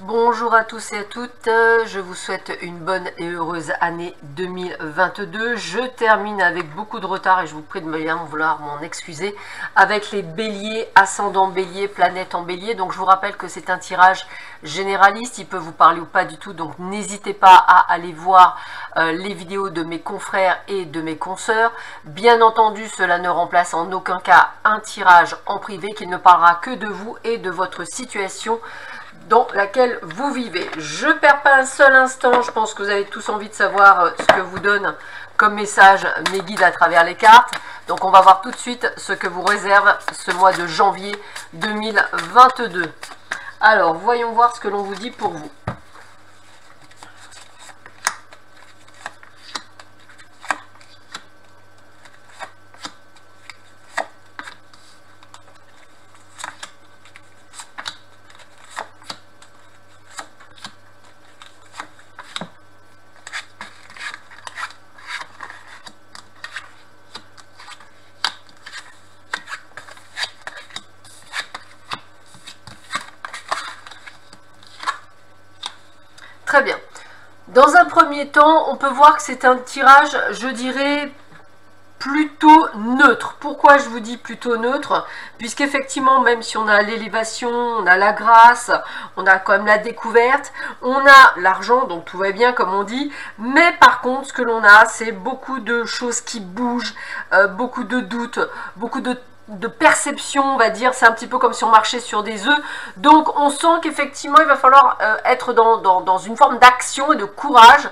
Bonjour à tous et à toutes, je vous souhaite une bonne et heureuse année 2022. Je termine avec beaucoup de retard et je vous prie de bien vouloir m'en excuser avec les béliers, ascendant bélier, planète en bélier. Donc je vous rappelle que c'est un tirage généraliste, il peut vous parler ou pas du tout, donc n'hésitez pas à aller voir les vidéos de mes confrères et de mes consoeurs. Bien entendu, cela ne remplace en aucun cas un tirage en privé qui ne parlera que de vous et de votre situation dans laquelle vous vivez. Je ne perds pas un seul instant, je pense que vous avez tous envie de savoir ce que vous donne comme message mes guides à travers les cartes. Donc on va voir tout de suite ce que vous réserve ce mois de janvier 2022. Alors voyons voir ce que l'on vous dit pour vous. Très bien. Dans un premier temps, on peut voir que c'est un tirage, je dirais, plutôt neutre. Pourquoi je vous dis plutôt neutre? Puisqu'effectivement, même si on a l'élévation, on a la grâce, on a quand même la découverte, on a l'argent, donc tout va bien comme on dit, mais par contre, ce que l'on a, c'est beaucoup de choses qui bougent, beaucoup de doutes, beaucoup de perception, on va dire. C'est un petit peu comme si on marchait sur des œufs. Donc on sent qu'effectivement il va falloir être dans une forme d'action et de courage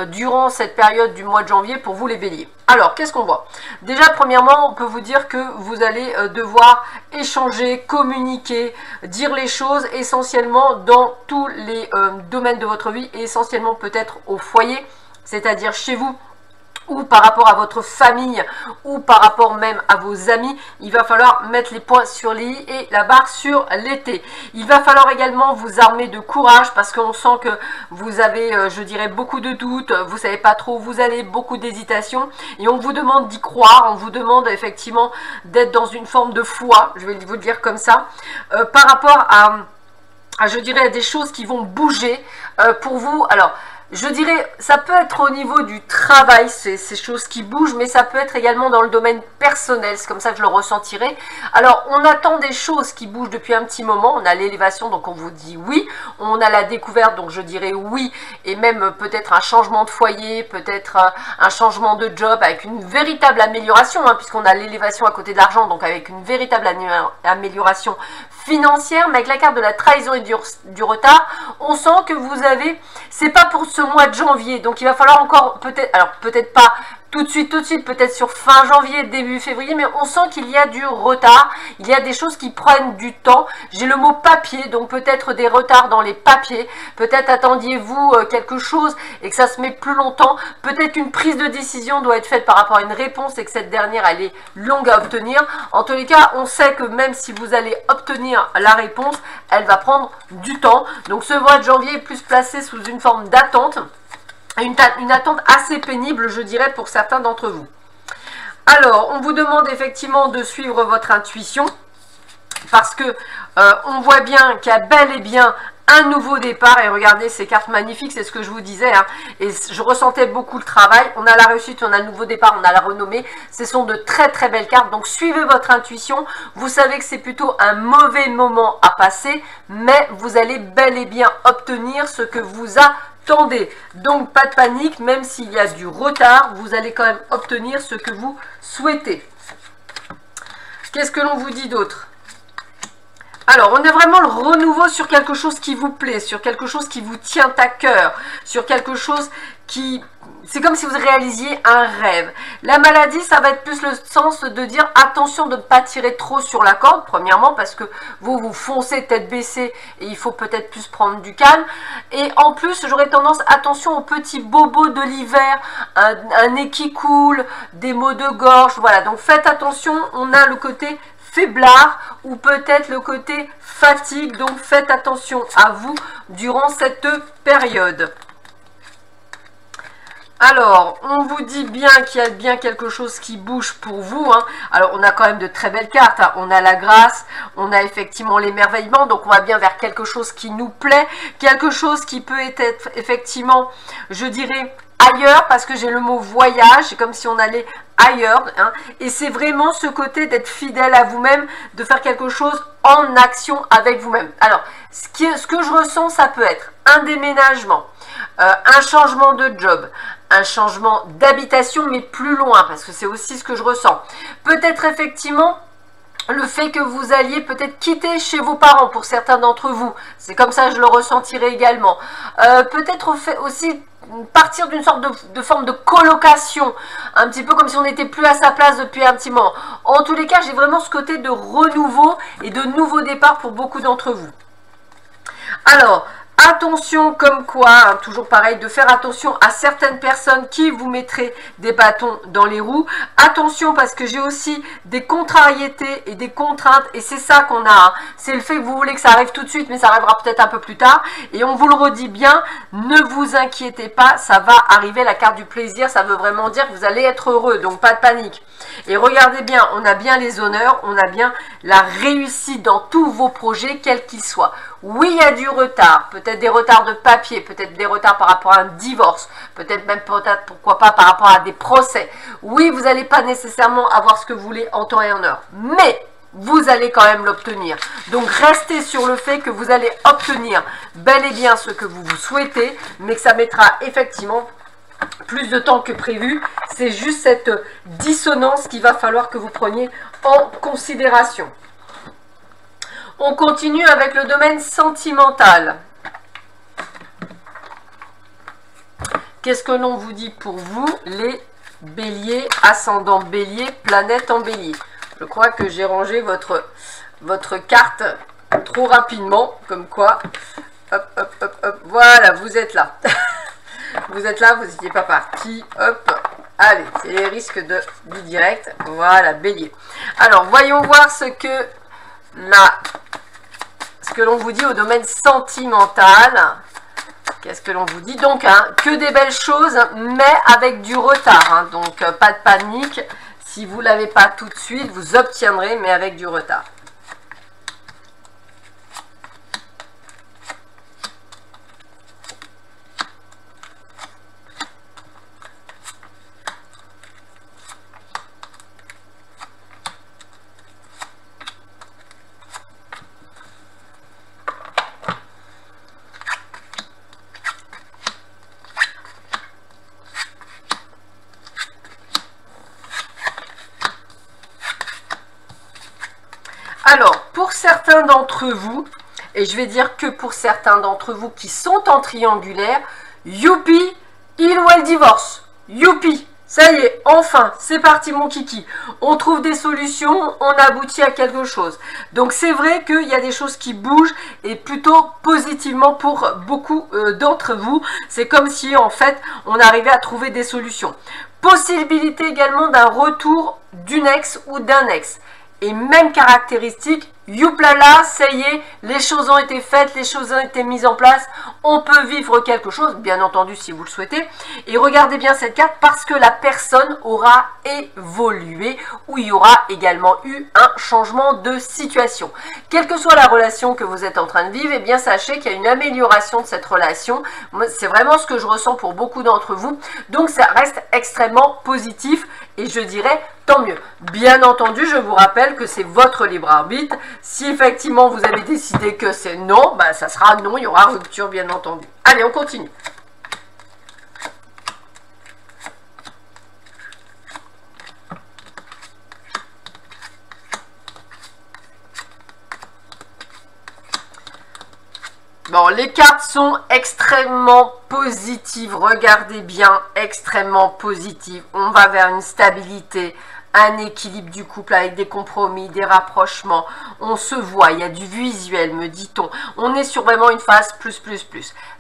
durant cette période du mois de janvier pour vous les béliers. Alors qu'est-ce qu'on voit? Déjà premièrement, on peut vous dire que vous allez devoir échanger, communiquer, dire les choses essentiellement dans tous les domaines de votre vie et essentiellement peut-être au foyer, c'est-à-dire chez vous, ou par rapport à votre famille, ou par rapport même à vos amis. Il va falloir mettre les points sur les i et la barre sur les t. Il va falloir également vous armer de courage, parce qu'on sent que vous avez, je dirais, beaucoup de doutes, vous ne savez pas trop où vous allez, beaucoup d'hésitation, et on vous demande d'y croire, on vous demande effectivement d'être dans une forme de foi, je vais vous le dire comme ça, par rapport à je dirais, à des choses qui vont bouger pour vous. Alors, je dirais, ça peut être au niveau du travail, ces choses qui bougent, mais ça peut être également dans le domaine personnel, c'est comme ça que je le ressentirai. Alors, on attend des choses qui bougent depuis un petit moment, on a l'élévation, donc on vous dit oui, on a la découverte, donc je dirais oui, et même peut-être un changement de foyer, peut-être un changement de job, avec une véritable amélioration, hein, puisqu'on a l'élévation à côté de l'argent, donc avec une véritable amélioration financière, mais avec la carte de la trahison et du retard, on sent que vous avez, c'est pas pour ce mois de janvier, donc il va falloir encore peut-être, alors peut-être pas tout de suite, peut-être sur fin janvier, début février, mais on sent qu'il y a du retard, il y a des choses qui prennent du temps. J'ai le mot papier, donc peut-être des retards dans les papiers, peut-être attendiez-vous quelque chose et que ça se met plus longtemps, peut-être une prise de décision doit être faite par rapport à une réponse et que cette dernière, elle est longue à obtenir. En tous les cas, on sait que même si vous allez obtenir la réponse, elle va prendre du temps. Donc ce mois de janvier est plus placé sous une forme d'attente. Une attente assez pénible, je dirais, pour certains d'entre vous. Alors, on vous demande effectivement de suivre votre intuition, parce que on voit bien qu'il y a bel et bien un nouveau départ, et regardez ces cartes magnifiques, c'est ce que je vous disais, hein, et je ressentais beaucoup le travail. On a la réussite, on a le nouveau départ, on a la renommée, ce sont de très très belles cartes, donc suivez votre intuition. Vous savez que c'est plutôt un mauvais moment à passer, mais vous allez bel et bien obtenir ce que vous attendez. Donc pas de panique, même s'il y a du retard, vous allez quand même obtenir ce que vous souhaitez. Qu'est-ce que l'on vous dit d'autre? Alors, on a vraiment le renouveau sur quelque chose qui vous plaît, sur quelque chose qui vous tient à cœur, sur quelque chose qui... C'est comme si vous réalisiez un rêve. La maladie, ça va être plus le sens de dire attention de ne pas tirer trop sur la corde, premièrement, parce que vous foncez tête baissée et il faut peut-être plus prendre du calme. Et en plus, j'aurais tendance, attention aux petits bobos de l'hiver, un nez qui coule, des maux de gorge, voilà. Donc faites attention, on a le côté faiblard ou peut-être le côté fatigue, donc faites attention à vous durant cette période. Alors, on vous dit bien qu'il y a bien quelque chose qui bouge pour vous. Hein. Alors, on a quand même de très belles cartes. Hein. On a la grâce, on a effectivement l'émerveillement. Donc, on va bien vers quelque chose qui nous plaît. Quelque chose qui peut être effectivement, je dirais, ailleurs. Parce que j'ai le mot voyage. C'est comme si on allait ailleurs. Hein. Et c'est vraiment ce côté d'être fidèle à vous-même. De faire quelque chose en action avec vous-même. Alors, ce que je ressens, ça peut être un déménagement. Un changement de job, un changement d'habitation, mais plus loin, parce que c'est aussi ce que je ressens. Peut-être effectivement le fait que vous alliez peut-être quitter chez vos parents pour certains d'entre vous. C'est comme ça que je le ressentirai également. Peut-être aussi partir d'une sorte de forme de colocation, un petit peu comme si on n'était plus à sa place depuis un petit moment. En tous les cas, j'ai vraiment ce côté de renouveau et de nouveau départ pour beaucoup d'entre vous. Alors, attention comme quoi, hein, toujours pareil, de faire attention à certaines personnes qui vous mettraient des bâtons dans les roues. Attention parce que j'ai aussi des contrariétés et des contraintes et c'est ça qu'on a. Hein. C'est le fait que vous voulez que ça arrive tout de suite mais ça arrivera peut-être un peu plus tard. Et on vous le redit bien, ne vous inquiétez pas, ça va arriver. La carte du plaisir, ça veut vraiment dire que vous allez être heureux, donc pas de panique. Et regardez bien, on a bien les honneurs, on a bien la réussite dans tous vos projets, quels qu'ils soient. Oui, il y a du retard, peut-être des retards de papier, peut-être des retards par rapport à un divorce, peut-être même, peut-être, pourquoi pas, par rapport à des procès. Oui, vous n'allez pas nécessairement avoir ce que vous voulez en temps et en heure, mais vous allez quand même l'obtenir. Donc, restez sur le fait que vous allez obtenir bel et bien ce que vous souhaitez, mais que ça mettra effectivement plus de temps que prévu. C'est juste cette dissonance qu'il va falloir que vous preniez en considération. On continue avec le domaine sentimental. Qu'est-ce que l'on vous dit pour vous, les béliers, ascendant bélier, planète en bélier? Je crois que j'ai rangé votre carte trop rapidement, comme quoi, hop, hop, hop, hop, voilà, vous êtes là. Vous êtes là, vous n'étiez pas parti, hop, allez, c'est les risques du direct, voilà, bélier. Alors, voyons voir ce que l'on vous dit au domaine sentimental. Qu'est-ce que l'on vous dit? Donc, hein, que des belles choses, mais avec du retard. Hein, donc, pas de panique. Si vous ne l'avez pas tout de suite, vous obtiendrez, mais avec du retard. Alors, pour certains d'entre vous, et je vais dire que pour certains d'entre vous qui sont en triangulaire, youpi, il ou elle divorce. Youpi, ça y est, enfin, c'est parti mon kiki. On trouve des solutions, on aboutit à quelque chose. Donc c'est vrai qu'il y a des choses qui bougent et plutôt positivement pour beaucoup d'entre vous. C'est comme si en fait, on arrivait à trouver des solutions. Possibilité également d'un retour d'une ex ou d'un ex. Et même caractéristique, youplala, ça y est, les choses ont été faites, les choses ont été mises en place, on peut vivre quelque chose, bien entendu si vous le souhaitez. Et regardez bien cette carte parce que la personne aura évolué ou il y aura également eu un changement de situation. Quelle que soit la relation que vous êtes en train de vivre, eh bien sachez qu'il y a une amélioration de cette relation. C'est vraiment ce que je ressens pour beaucoup d'entre vous. Donc ça reste extrêmement positif et je dirais tant mieux. Bien entendu, je vous rappelle que c'est votre libre arbitre. Si effectivement vous avez décidé que c'est non, bah, ça sera non, il y aura rupture bien entendu. Allez, on continue. Bon, les cartes sont extrêmement positives. Regardez bien, extrêmement positives. On va vers une stabilité, un équilibre du couple avec des compromis, des rapprochements. On se voit, il y a du visuel, me dit-on. On est sur vraiment une phase plus.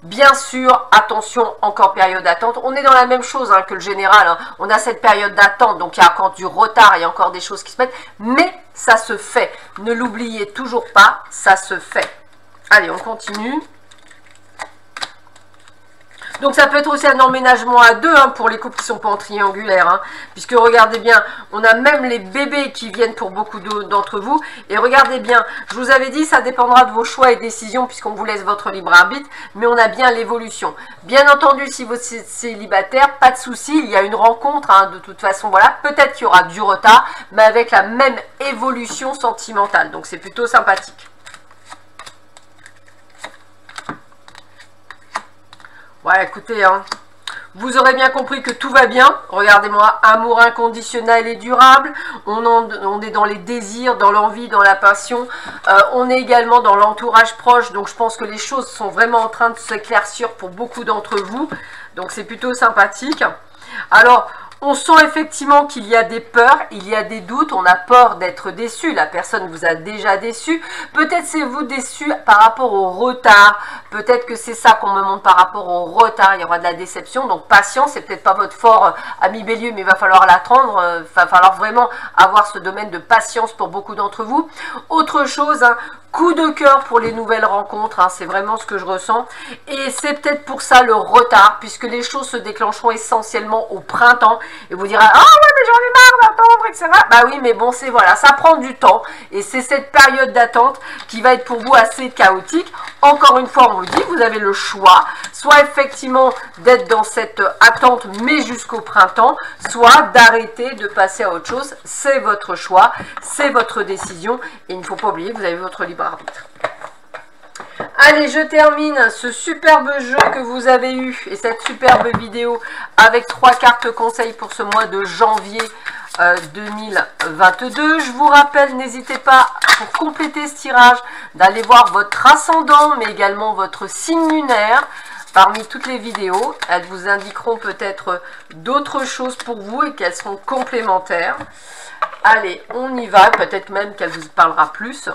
Bien sûr, attention, encore période d'attente. On est dans la même chose hein, que le général. Hein. On a cette période d'attente, donc il y a encore du retard, il y a encore des choses qui se mettent. Mais ça se fait. Ne l'oubliez toujours pas, ça se fait. Allez, on continue. Donc ça peut être aussi un emménagement à deux hein, pour les couples qui sont pas en triangulaire. Hein, puisque regardez bien, on a même les bébés qui viennent pour beaucoup d'entre vous. Et regardez bien, je vous avais dit, ça dépendra de vos choix et décisions puisqu'on vous laisse votre libre arbitre. Mais on a bien l'évolution. Bien entendu, si vous êtes célibataire, pas de souci, il y a une rencontre. Hein, de toute façon, voilà, peut-être qu'il y aura du retard, mais avec la même évolution sentimentale. Donc c'est plutôt sympathique. Ouais, écoutez, hein, vous aurez bien compris que tout va bien. Regardez-moi, amour inconditionnel et durable. On est dans les désirs, dans l'envie, dans la passion. On est également dans l'entourage proche. Donc, je pense que les choses sont vraiment en train de s'éclaircir pour beaucoup d'entre vous. Donc, c'est plutôt sympathique. Alors, on sent effectivement qu'il y a des peurs, il y a des doutes, on a peur d'être déçu, la personne vous a déjà déçu, peut-être c'est vous déçu par rapport au retard, peut-être que c'est ça qu'on me montre par rapport au retard, il y aura de la déception, donc patience, c'est peut-être pas votre fort ami Bélier, mais il va falloir l'attendre, il va falloir vraiment avoir ce domaine de patience pour beaucoup d'entre vous. Autre chose, hein, coup de cœur pour les nouvelles rencontres, hein, c'est vraiment ce que je ressens, et c'est peut-être pour ça le retard, puisque les choses se déclencheront essentiellement au printemps, et vous direz, ah ouais mais j'en ai marre d'attendre, etc. Bah oui mais bon c'est voilà, ça prend du temps, et c'est cette période d'attente qui va être pour vous assez chaotique. Encore une fois on vous dit, vous avez le choix, soit effectivement d'être dans cette attente mais jusqu'au printemps, soit d'arrêter, de passer à autre chose, c'est votre choix, c'est votre décision, et il ne faut pas oublier que vous avez votre libre arbitre. Allez, je termine ce superbe jeu que vous avez eu et cette superbe vidéo avec 3 cartes conseils pour ce mois de janvier 2022. Je vous rappelle, n'hésitez pas pour compléter ce tirage d'aller voir votre ascendant mais également votre signe lunaire. Parmi toutes les vidéos, elles vous indiqueront peut-être d'autres choses pour vous et qu'elles seront complémentaires. Allez, on y va, peut-être même qu'elle vous parlera plus.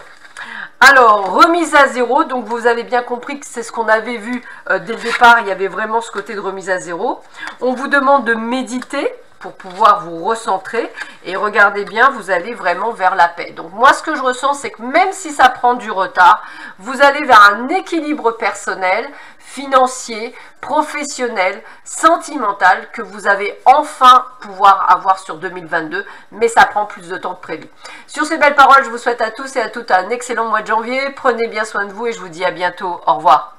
Alors, remise à zéro, donc vous avez bien compris que c'est ce qu'on avait vu dès le départ, il y avait vraiment ce côté de remise à zéro. On vous demande de méditer pour pouvoir vous recentrer et regardez bien, vous allez vraiment vers la paix. Donc moi, ce que je ressens, c'est que même si ça prend du retard, vous allez vers un équilibre personnel, financier, professionnel, sentimental que vous avez enfin pouvoir avoir sur 2022, mais ça prend plus de temps que prévu. Sur ces belles paroles, je vous souhaite à tous et à toutes un excellent mois de janvier. Prenez bien soin de vous et je vous dis à bientôt. Au revoir.